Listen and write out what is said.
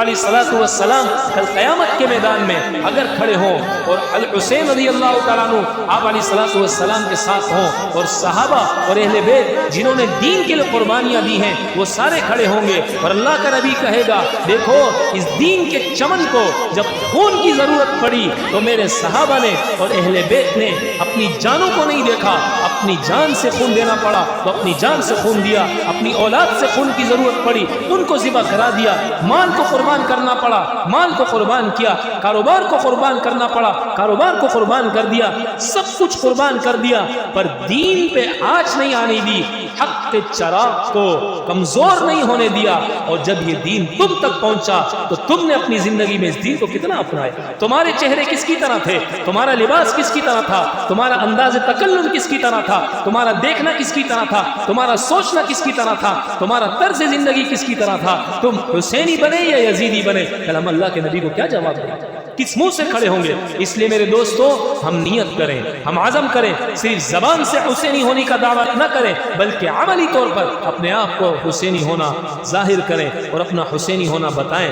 علیہ الصلوۃ والسلام کل قیامت کے میدان میں اگر کھڑے ہوں اور الحسین رضی اللہ تعالیٰ عنہ آپ علیہ الصلوۃ والسلام کے ساتھ ہوں اور صحابہ اور اہل بیت جنہوں نے دین کے لیے قربانیاں دی ہیں وہ سارے کھڑے ہوں گے اور اللہ کا نبی کہے گا دیکھو اس دین کے چمن کو جب خون کی ضرورت پڑی تو میرے صحابہ نے اور اہل بیت نے اپنی جانوں کو نہیں دیکھا، اپنی جان سے خون دینا پڑا تو اپنی جان سے خون دیا، اپنی اولاد سے خون کی ضرورت پڑی ان کو ذبح کرا دیا، مال کو قربان کرنا پڑا مال کو قربان کیا، کاروبار کو قربان کرنا پڑا کاروبار کو قربان کر دیا، سب کچھ قربان کر دیا، پر دین پہ آنچ نہیں آنے دی، حق کے چراغ کو کمزور نہیں ہونے دیا۔ اور جب یہ دین تم تک پہنچا تو تم نے اپنی زندگی میں اس دین کو کتنا اپنایا؟ تمہارے چہرے کس کی طرح تھے؟ تمہارا لباس کس کی طرح تھا؟ تمہارا انداز تکلم کس کی طرح تھا؟ تمہارا دیکھنا کس کی طرح تھا؟ تمہارا سوچنا کس کی طرح تھا؟ تمہارا طرز زندگی کس کی طرح تھا؟ تم حسینی بنے یا یزیدی بنے؟ کل ہم اللہ کے نبی کو کیا جواب دیں؟ کس منہ سے کھڑے ہوں گے؟ اس لیے میرے دوستو ہم نیت کریں، ہم عزم کریں، صرف زبان سے حسینی ہونے کا دعویٰ نہ کریں بلکہ عملی طور پر اپنے آپ کو حسینی ہونا ظاہر کریں اور اپنا حسینی ہونا بتائیں۔